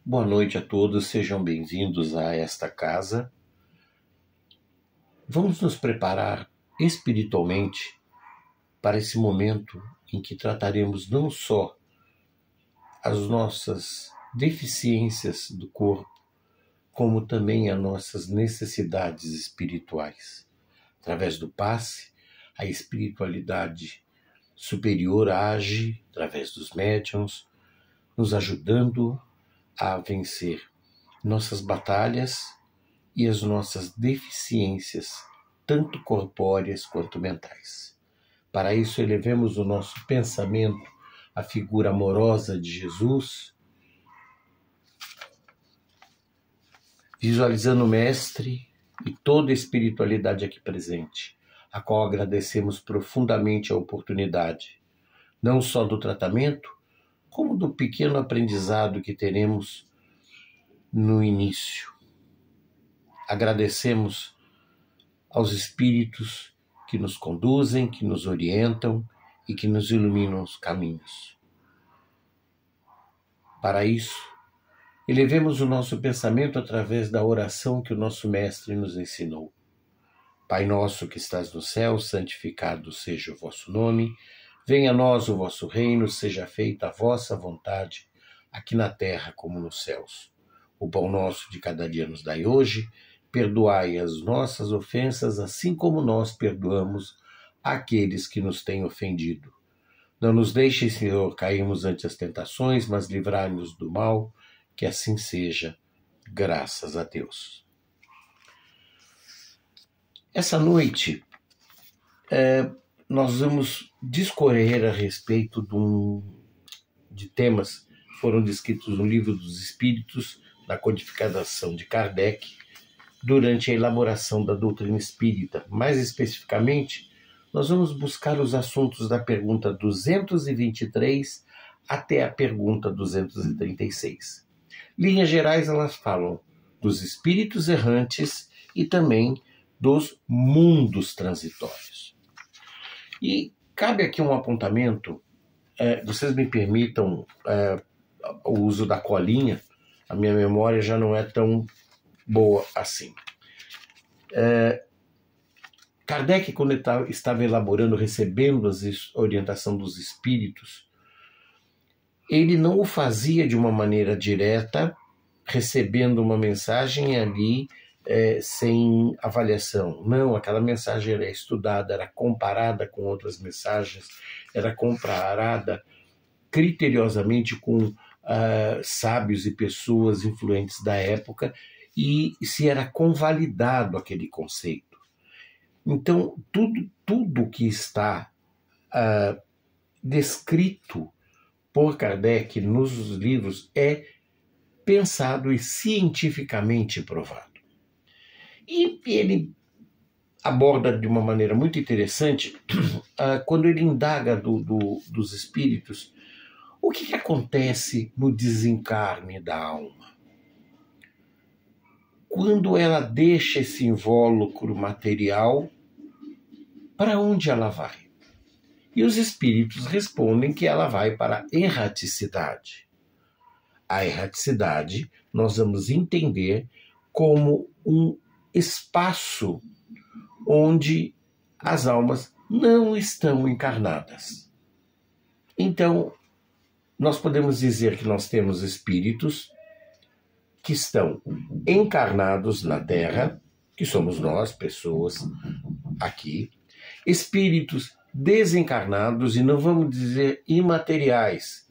Boa noite a todos, sejam bem-vindos a esta casa. Vamos nos preparar espiritualmente para esse momento em que trataremos não só as nossas deficiências do corpo, como também as nossas necessidades espirituais. Através do passe, a espiritualidade superior age através dos médiuns, nos ajudando a vencer nossas batalhas e as nossas deficiências, tanto corpóreas quanto mentais. Para isso, elevemos o nosso pensamento à figura amorosa de Jesus, visualizando o Mestre e toda a espiritualidade aqui presente, a qual agradecemos profundamente a oportunidade, não só do tratamento, como do pequeno aprendizado que teremos no início. Agradecemos aos espíritos que nos conduzem, que nos orientam e que nos iluminam os caminhos. Para isso, elevemos o nosso pensamento através da oração que o nosso Mestre nos ensinou. Pai nosso que estás no céu, santificado seja o vosso nome. Venha a nós o vosso reino, seja feita a vossa vontade, aqui na terra como nos céus. O pão nosso de cada dia nos dai hoje, perdoai as nossas ofensas, assim como nós perdoamos àqueles que nos têm ofendido. Não nos deixe, Senhor, cairmos ante as tentações, mas livrai-nos do mal, que assim seja, graças a Deus. Essa noite, nós vamos discorrer a respeito de temas que foram descritos no Livro dos Espíritos, na codificação de Kardec, durante a elaboração da doutrina espírita. Mais especificamente, nós vamos buscar os assuntos da pergunta 223 até a pergunta 236. Linhas gerais, elas falam dos espíritos errantes e também dos mundos transitórios. E cabe aqui um apontamento, vocês me permitam o uso da colinha, a minha memória já não é tão boa assim. Kardec, quando ele estava elaborando, recebendo a orientação dos espíritos, ele não o fazia de uma maneira direta, recebendo uma mensagem ali sem avaliação. Não, aquela mensagem era estudada, era comparada com outras mensagens, era comparada criteriosamente com sábios e pessoas influentes da época, e se era convalidado aquele conceito. Então, tudo que está descrito por Kardec nos livros é pensado e cientificamente provado. E ele aborda de uma maneira muito interessante, quando ele indaga dos espíritos, o que acontece no desencarne da alma? Quando ela deixa esse invólucro material, para onde ela vai? E os espíritos respondem que ela vai para a erraticidade. A erraticidade nós vamos entender como um espaço onde as almas não estão encarnadas. Então, nós podemos dizer que nós temos espíritos que estão encarnados na Terra, que somos nós, pessoas aqui, espíritos desencarnados, e não vamos dizer imateriais,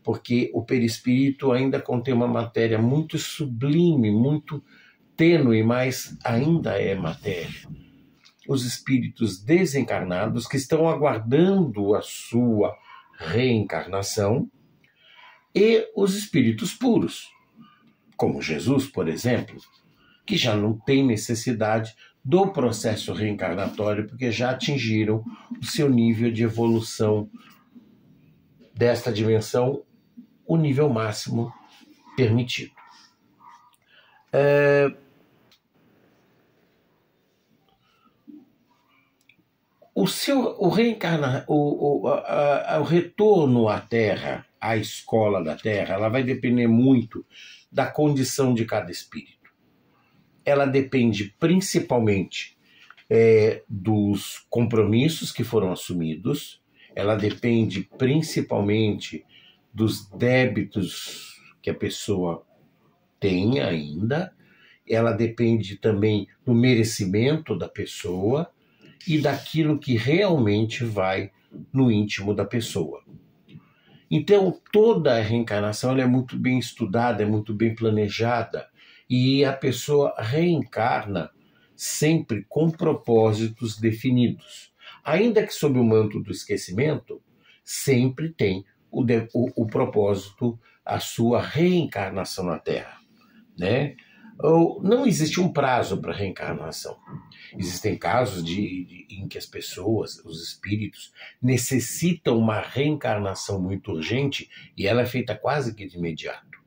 porque o perispírito ainda contém uma matéria muito sublime, muito tênue, mas ainda é matéria. Os espíritos desencarnados que estão aguardando a sua reencarnação, e os espíritos puros, como Jesus, por exemplo, que já não tem necessidade do processo reencarnatório, porque já atingiram o seu nível de evolução desta dimensão, o nível máximo permitido. O retorno à Terra a escola da Terra, ela vai depender muito da condição de cada espírito. Ela depende principalmente dos compromissos que foram assumidos, ela depende principalmente dos débitos que a pessoa tem ainda, ela depende também do merecimento da pessoa e daquilo que realmente vai no íntimo da pessoa. Então, toda a reencarnação ela é muito bem estudada, é muito bem planejada, e a pessoa reencarna sempre com propósitos definidos. Ainda que sob o manto do esquecimento, sempre tem o propósito, a sua reencarnação na Terra, né? Não existe um prazo para reencarnação. Existem casos em que as pessoas, os espíritos, necessitam uma reencarnação muito urgente e ela é feita quase que de imediato.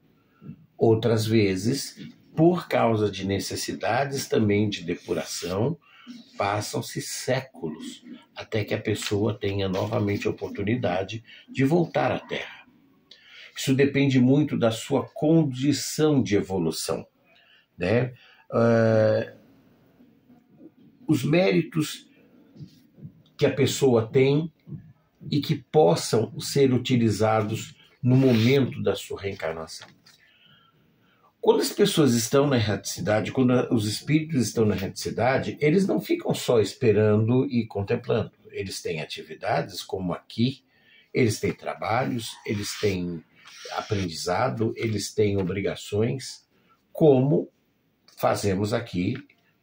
Outras vezes, por causa de necessidades também de depuração, passam-se séculos até que a pessoa tenha novamente a oportunidade de voltar à Terra. Isso depende muito da sua condição de evolução, né? Os méritos que a pessoa tem e que possam ser utilizados no momento da sua reencarnação. Quando as pessoas estão na erraticidade, quando os espíritos estão na erraticidade, eles não ficam só esperando e contemplando. Eles têm atividades como aqui, eles têm trabalhos, eles têm aprendizado, eles têm obrigações, como fazemos aqui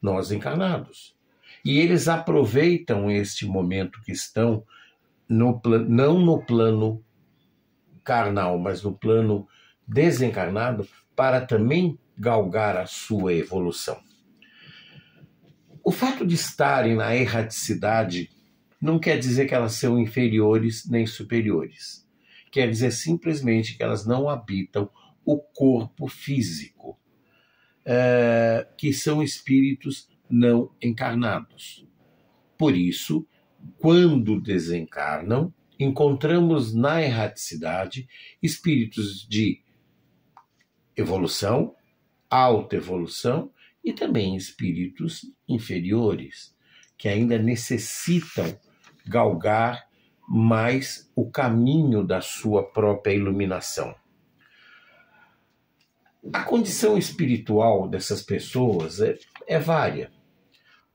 nós encarnados. E eles aproveitam este momento que estão, não no plano carnal, mas no plano desencarnado, para também galgar a sua evolução. O fato de estarem na erraticidade não quer dizer que elas são inferiores nem superiores. Quer dizer simplesmente que elas não habitam o corpo físico, que são espíritos não encarnados. Por isso, quando desencarnam, encontramos na erraticidade espíritos de evolução, alta evolução e também espíritos inferiores, que ainda necessitam galgar mais o caminho da sua própria iluminação. A condição espiritual dessas pessoas é vária,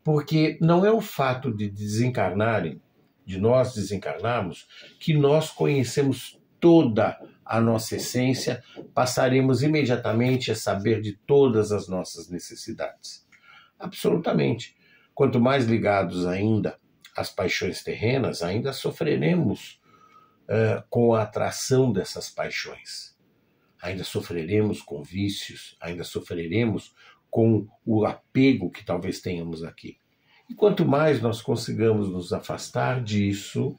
porque não é o fato de desencarnarem, de nós desencarnarmos, que nós conhecemos toda a nossa essência, passaremos imediatamente a saber de todas as nossas necessidades. Absolutamente. Quanto mais ligados ainda às paixões terrenas, ainda sofreremos com a atração dessas paixões. Ainda sofreremos com vícios, ainda sofreremos com o apego que talvez tenhamos aqui. E quanto mais nós consigamos nos afastar disso,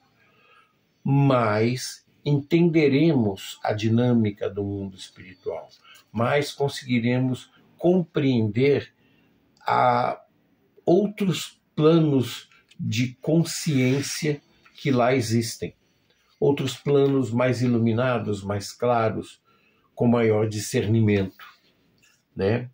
mais entenderemos a dinâmica do mundo espiritual, mais conseguiremos compreender outros planos de consciência que lá existem, outros planos mais iluminados, mais claros, com maior discernimento, né?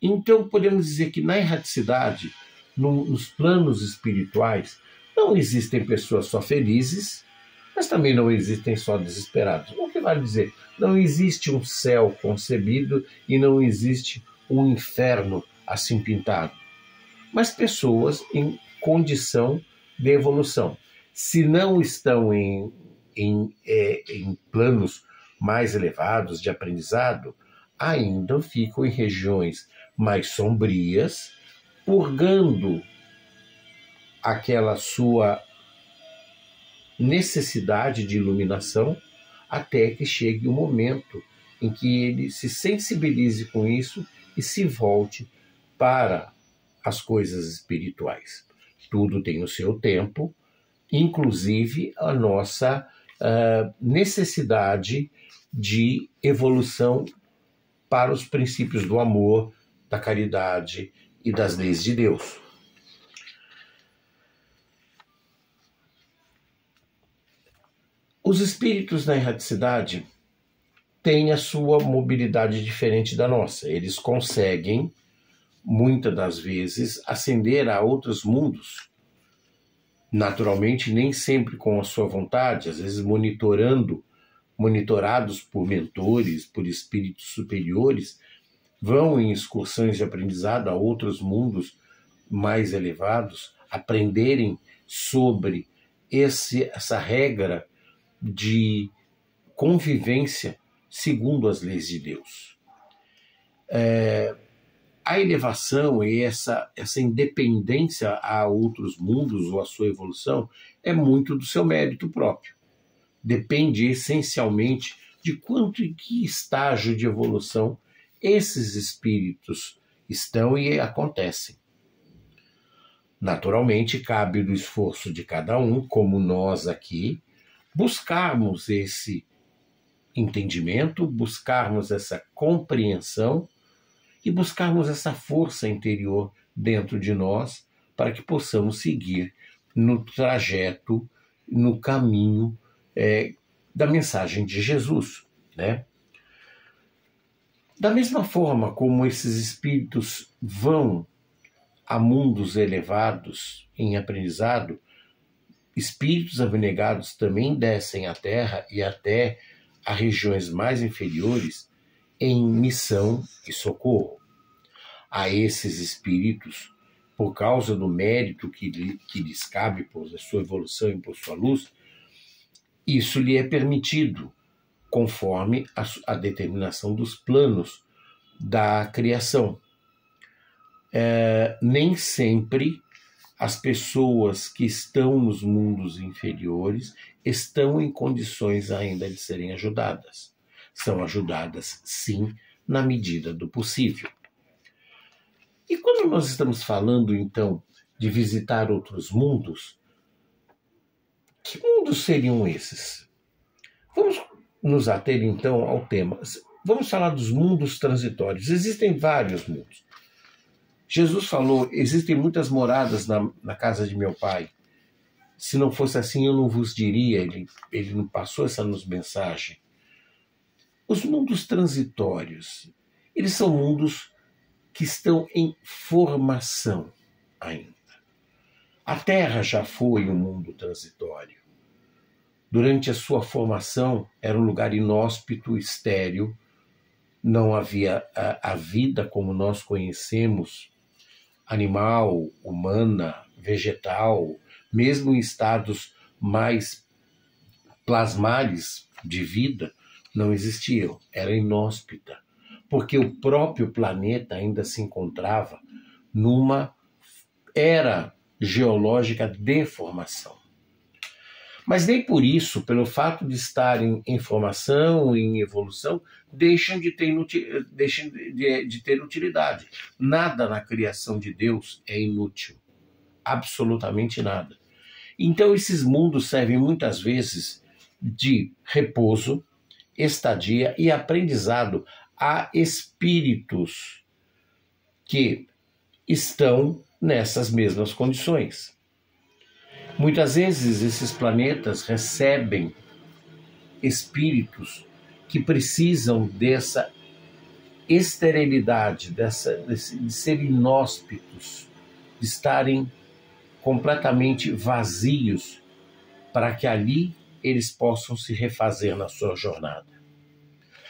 Então podemos dizer que na erraticidade, nos planos espirituais, não existem pessoas só felizes, mas também não existem só desesperados. O que vale dizer? Não existe um céu concebido e não existe um inferno assim pintado, mas pessoas em condição de evolução. Se não estão em planos mais elevados de aprendizado, ainda ficam em regiões mais sombrias, purgando aquela sua necessidade de iluminação, até que chegue o momento em que ele se sensibilize com isso e se volte para as coisas espirituais. Tudo tem o seu tempo, inclusive a nossa necessidade de evolução para os princípios do amor, da caridade e das leis de Deus. Os espíritos na erraticidade têm a sua mobilidade diferente da nossa. Eles conseguem, muitas das vezes, ascender a outros mundos. Naturalmente, nem sempre com a sua vontade, às vezes monitorados por mentores, por espíritos superiores, vão em excursões de aprendizado a outros mundos mais elevados, aprenderem sobre essa regra de convivência segundo as leis de Deus. A elevação e essa independência a outros mundos ou a sua evolução é muito do seu mérito próprio. Depende essencialmente de quanto e que estágio de evolução esses espíritos estão e acontecem. Naturalmente, cabe do esforço de cada um, como nós aqui, buscarmos esse entendimento, buscarmos essa compreensão e buscarmos essa força interior dentro de nós para que possamos seguir no trajeto, no caminho da mensagem de Jesus, né? Da mesma forma como esses espíritos vão a mundos elevados em aprendizado, espíritos abnegados também descem à Terra e até a regiões mais inferiores em missão e socorro. A esses espíritos, por causa do mérito que lhes cabe por sua evolução e por sua luz, isso lhe é permitido, conforme a determinação dos planos da criação. Nem sempre as pessoas que estão nos mundos inferiores estão em condições ainda de serem ajudadas. São ajudadas, sim, na medida do possível. E quando nós estamos falando, então, de visitar outros mundos, que mundos seriam esses? Vamos nos ater, então, ao tema. Vamos falar dos mundos transitórios. Existem vários mundos. Jesus falou, existem muitas moradas na casa de meu Pai. Se não fosse assim, eu não vos diria. Ele não passou essa mensagem. Os mundos transitórios, eles são mundos que estão em formação ainda. A Terra já foi um mundo transitório. Durante a sua formação, era um lugar inóspito, estéril, não havia a vida como nós conhecemos, animal, humana, vegetal, mesmo em estados mais plasmales de vida, não existiam, era inóspita, porque o próprio planeta ainda se encontrava numa era geológica de formação. Mas nem por isso, pelo fato de estarem em formação e em evolução, deixam de ter utilidade. Nada na criação de Deus é inútil. Absolutamente nada. Então esses mundos servem muitas vezes de repouso, estadia e aprendizado a espíritos que estão nessas mesmas condições. Muitas vezes esses planetas recebem espíritos que precisam dessa esterilidade, de serem inóspitos, de estarem completamente vazios, para que ali eles possam se refazer na sua jornada.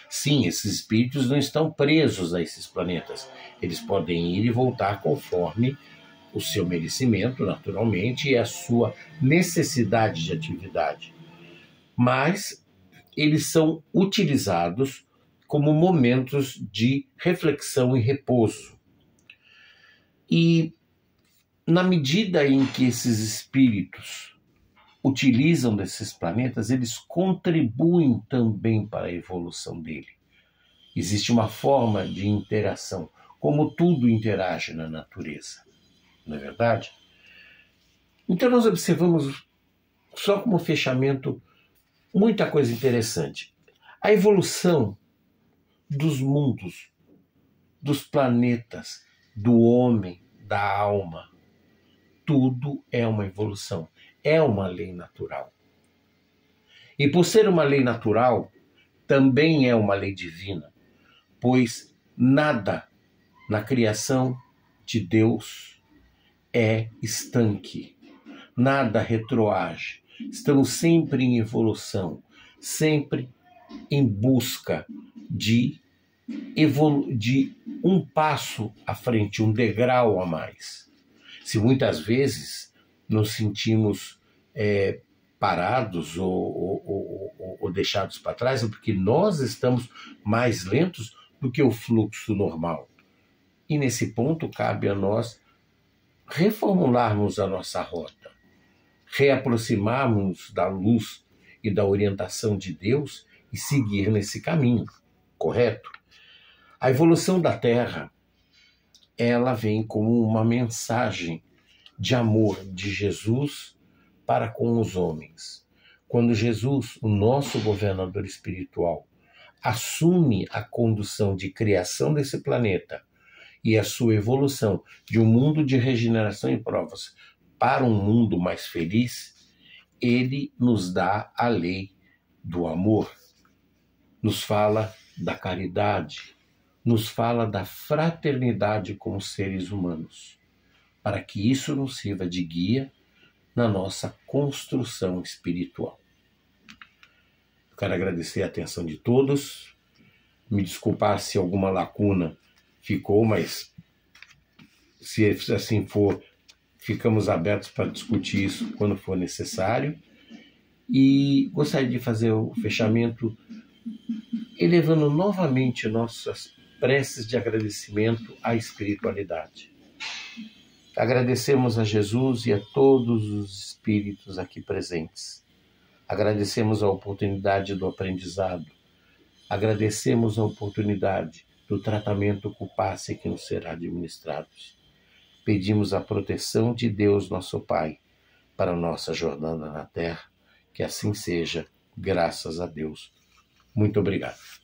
Sim, esses espíritos não estão presos a esses planetas. Eles podem ir e voltar conforme o seu merecimento, naturalmente, e a sua necessidade de atividade. Mas eles são utilizados como momentos de reflexão e repouso. E na medida em que esses espíritos utilizam desses planetas, eles contribuem também para a evolução dele. Existe uma forma de interação, como tudo interage na natureza. Não é verdade? Então nós observamos, só como fechamento, muita coisa interessante. A evolução dos mundos, dos planetas, do homem, da alma, tudo é uma evolução, é uma lei natural. E por ser uma lei natural, também é uma lei divina, pois nada na criação de Deus é estanque, nada retroage. Estamos sempre em evolução, sempre em busca de um passo à frente, um degrau a mais. Se muitas vezes nos sentimos parados ou deixados para trás, é porque nós estamos mais lentos do que o fluxo normal. E nesse ponto cabe a nós reformularmos a nossa rota, reaproximarmos da luz e da orientação de Deus e seguir nesse caminho, correto? A evolução da Terra, ela vem como uma mensagem de amor de Jesus para com os homens. Quando Jesus, o nosso governador espiritual, assume a condução de criação desse planeta e a sua evolução de um mundo de regeneração e provas para um mundo mais feliz, ele nos dá a lei do amor, nos fala da caridade, nos fala da fraternidade como seres humanos, para que isso nos sirva de guia na nossa construção espiritual. Eu quero agradecer a atenção de todos, me desculpar se alguma lacuna ficou, mas se assim for, ficamos abertos para discutir isso quando for necessário. E gostaria de fazer o fechamento elevando novamente nossas preces de agradecimento à espiritualidade. Agradecemos a Jesus e a todos os espíritos aqui presentes. Agradecemos a oportunidade do aprendizado. Agradecemos a oportunidade do tratamento com o passe que nos será administrado. Pedimos a proteção de Deus, nosso Pai, para a nossa jornada na Terra. Que assim seja, graças a Deus. Muito obrigado.